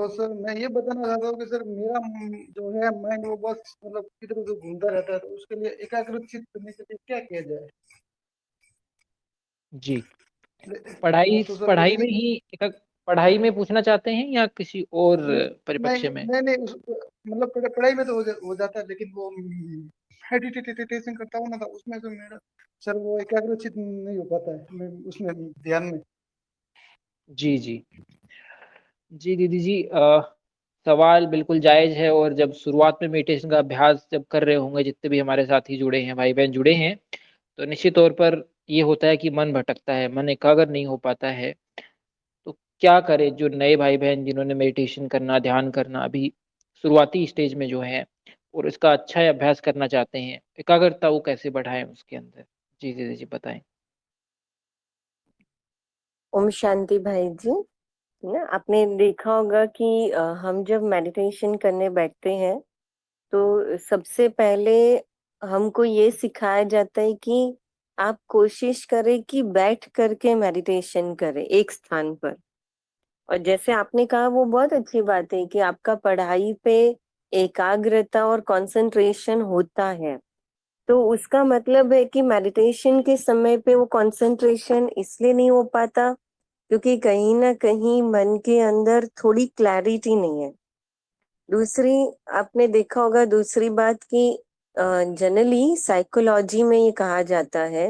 तो सर मैं ये बताना चाहता हूँ कि सर मेरा जो है माइंड वो बस मतलब इधर उधर घूमता रहता है, तो उसके लिए एकाग्रचित करने के लिए क्या किया जाए? जी, हाँ पढ़ाई तो सर पढ़ाई जैसे में कि ही पढ़ाई में पूछना चाहते हैं या किसी और नहीं परिप्रेक्ष्य में? नहीं नहीं मतलब पढ़ाई में तो हो जाता है, लेकिन वो मेडिटेशन करता हूँ ना, तो उसमें तो मेरा सर वो एकाग्रचित नहीं हो पाता है, मैं उसमें ध्यान में। जी जी जी दीदी जी, सवाल बिल्कुल जायज़ है। और जब शुरुआत में मेडिटेशन का अभ्यास जब कर रहे होंगे, जितने भी हमारे साथी जुड़े हैं, भाई-बहन जुड़े हैं, तो निश्चित तौर पर ये होता है कि मन भटकता है, मन एकाग्र नहीं हो पाता है। तो क्या करें जो नए भाई-बहन जिन्होंने मेडिटेशन करना, ध्यान करना अभी शुरुआती स्टेज में जो है और इसका अच्छा अभ्यास करना चाहते हैं, एकाग्रता वो कैसे बढ़ाएँ उसके अंदर? जी दीदी जी बताएँ। ओम शांति भाई जी। ना आपने देखा होगा कि हम जब मेडिटेशन करने बैठते हैं तो सबसे पहले हमको ये सिखाया जाता है कि आप कोशिश करें कि बैठ करके मेडिटेशन करें एक स्थान पर। और जैसे आपने कहा वो बहुत अच्छी बात है कि आपका पढ़ाई पे एकाग्रता और कंसंट्रेशन होता है, तो उसका मतलब है कि मेडिटेशन के समय पे वो कंसंट्रेशन इसलिए नहीं हो पाता क्योंकि कहीं ना कहीं मन के अंदर थोड़ी क्लैरिटी नहीं है। दूसरी, आपने देखा होगा दूसरी बात कि जनरली साइकोलॉजी में ये कहा जाता है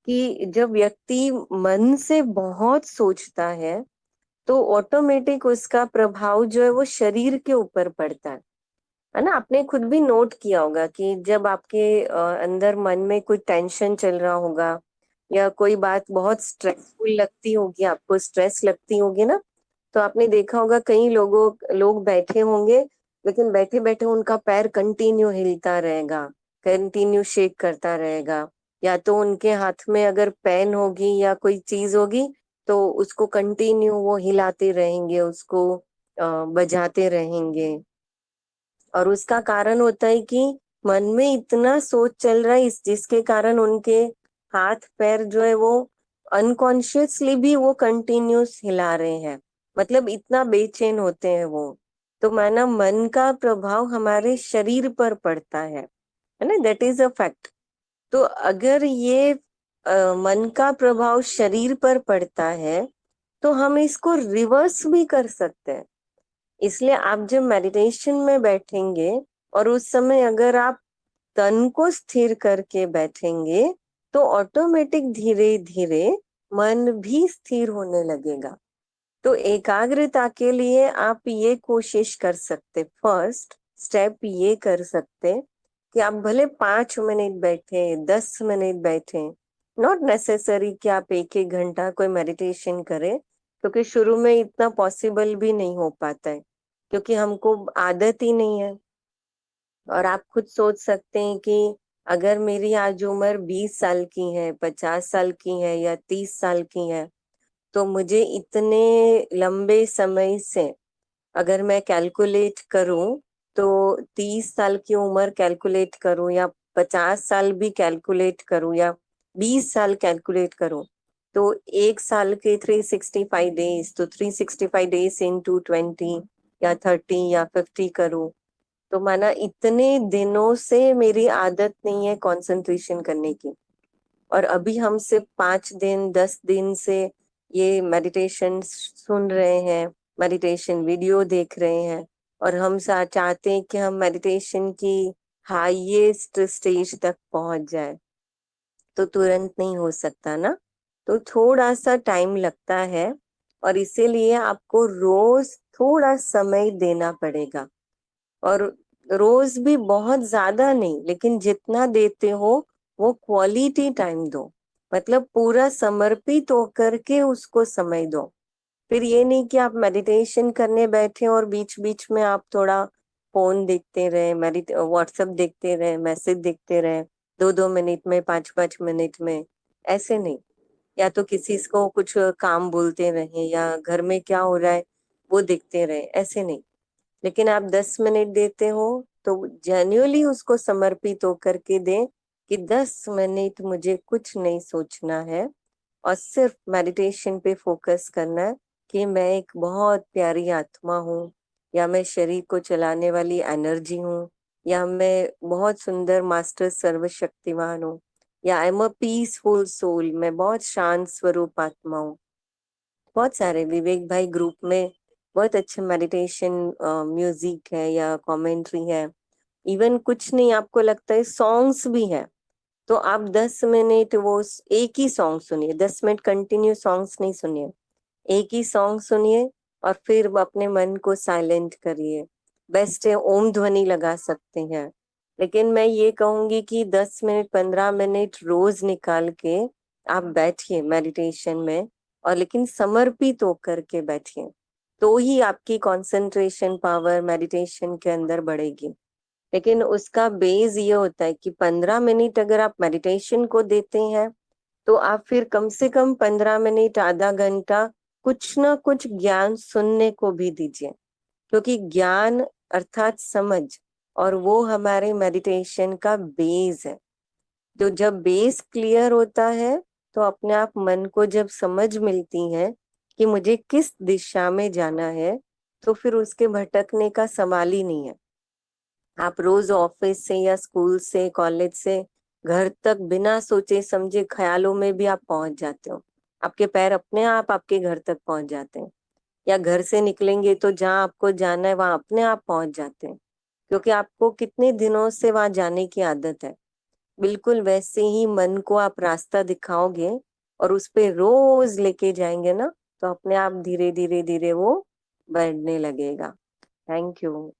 कि जब व्यक्ति मन से बहुत सोचता है तो ऑटोमेटिक उसका प्रभाव जो है वो शरीर के ऊपर पड़ता है ना। आपने खुद भी नोट किया होगा कि जब आपके अंदर मन में कोई टेंशन चल रहा होगा या कोई बात बहुत स्ट्रेसफुल लगती होगी, आपको स्ट्रेस लगती होगी ना, तो आपने देखा होगा कई लोग बैठे होंगे लेकिन बैठे बैठे उनका पैर कंटिन्यू हिलता रहेगा, कंटिन्यू शेक करता रहेगा। या तो उनके हाथ में अगर पेन होगी या कोई चीज होगी तो उसको कंटिन्यू वो हिलाते रहेंगे, उसको बजाते रहेंगे। और उसका कारण होता है कि मन में इतना सोच चल रहा है इस जिसके कारण उनके हाथ पैर जो है वो अनकॉन्शियसली भी वो कंटिन्यूस हिला रहे हैं, मतलब इतना बेचैन होते हैं वो। तो माना मन का प्रभाव हमारे शरीर पर पड़ता है ना, दैट इज अ फैक्ट। तो अगर ये मन का प्रभाव शरीर पर पड़ता है तो हम इसको रिवर्स भी कर सकते हैं। इसलिए आप जब मेडिटेशन में बैठेंगे और उस समय अगर आप तन को स्थिर करके बैठेंगे तो ऑटोमेटिक धीरे धीरे मन भी स्थिर होने लगेगा। तो एकाग्रता के लिए आप ये कोशिश कर सकते, फर्स्ट स्टेप ये कर सकते कि आप भले 5 मिनट बैठे, 10 मिनट बैठे, नॉट नेसेसरी कि आप एक एक घंटा कोई मेडिटेशन करें, क्योंकि शुरू में इतना पॉसिबल भी नहीं हो पाता है क्योंकि हमको आदत ही नहीं है। और आप खुद सोच सकते हैं कि अगर मेरी आज उम्र 20 साल की है, 50 साल की है या 30 साल की है, तो मुझे इतने लंबे समय से अगर मैं कैलकुलेट करूं तो 30 साल की उम्र कैलकुलेट करूं या 50 साल भी कैलकुलेट करूं या 20 साल कैलकुलेट करूं, तो एक साल के 365 डेज, तो 365 डेज इंटू 20 या 30 या 50 करूं, तो माना इतने दिनों से मेरी आदत नहीं है कंसंट्रेशन करने की। और अभी हम सिर्फ 5 दिन 10 दिन से ये मेडिटेशन सुन रहे हैं, मेडिटेशन वीडियो देख रहे हैं, और हम चाहते हैं कि हम मेडिटेशन की हाईएस्ट स्टेज तक पहुंच जाए, तो तुरंत नहीं हो सकता ना। तो थोड़ा सा टाइम लगता है और इसीलिए आपको रोज थोड़ा समय देना पड़ेगा। और रोज भी बहुत ज्यादा नहीं, लेकिन जितना देते हो वो क्वालिटी टाइम दो, मतलब पूरा समर्पित होकर के उसको समय दो। फिर ये नहीं कि आप मेडिटेशन करने बैठे और बीच बीच में आप थोड़ा फोन देखते रहे, व्हाट्सएप देखते रहे, मैसेज देखते रहे, 2-2 मिनट में, 5-5 मिनट में, ऐसे नहीं। या तो किसी को कुछ काम बोलते रहे या घर में क्या हो रहा है वो देखते रहे, ऐसे नहीं। लेकिन आप 10 मिनट देते हो तो जेन्युइनली उसको समर्पित होकर के दें कि 10 मिनट मुझे कुछ नहीं सोचना है और सिर्फ मेडिटेशन पे फोकस करना है कि मैं एक बहुत प्यारी आत्मा हूँ, या मैं शरीर को चलाने वाली एनर्जी हूँ, या मैं बहुत सुंदर मास्टर सर्वशक्तिमान हूँ, या I am a peaceful soul, मैं बहुत शांत स्वरूप आत्मा हूँ। बहुत सारे विवेक भाई ग्रुप में बहुत अच्छे मेडिटेशन म्यूजिक है या कमेंट्री है। इवन कुछ नहीं आपको लगता है सॉन्ग्स भी है, तो आप 10 मिनट वो एक ही सॉन्ग सुनिए, 10 मिनट कंटिन्यू सॉन्ग्स नहीं सुनिए, एक ही सॉन्ग सुनिए और फिर अपने मन को साइलेंट करिए। बेस्ट है ओम ध्वनि लगा सकते हैं, लेकिन मैं ये कहूंगी कि 10 मिनट 15 मिनट रोज निकाल के आप बैठिए मेडिटेशन में, और लेकिन समर्पित होकर के बैठिए, तो ही आपकी कंसंट्रेशन पावर मेडिटेशन के अंदर बढ़ेगी। लेकिन उसका बेस ये होता है कि 15 मिनट अगर आप मेडिटेशन को देते हैं, तो आप फिर कम से कम 15 मिनट आधा घंटा कुछ ना कुछ ज्ञान सुनने को भी दीजिए, क्योंकि ज्ञान अर्थात समझ, और वो हमारे मेडिटेशन का बेस है। तो जब बेस क्लियर होता है, तो अपने आप मन को जब समझ मिलती है कि मुझे किस दिशा में जाना है, तो फिर उसके भटकने का सवाल ही नहीं है। आप रोज ऑफिस से या स्कूल से कॉलेज से घर तक बिना सोचे समझे ख्यालों में भी आप पहुंच जाते हो, आपके पैर अपने आप आपके घर तक पहुंच जाते हैं, या घर से निकलेंगे तो जहाँ आपको जाना है वहां अपने आप पहुंच जाते हैं, क्योंकि आपको कितने दिनों से वहां जाने की आदत है। बिल्कुल वैसे ही मन को आप रास्ता दिखाओगे और उस पे रोज लेके जाएंगे ना, तो अपने आप धीरे धीरे धीरे वो बढ़ने लगेगा। Thank you.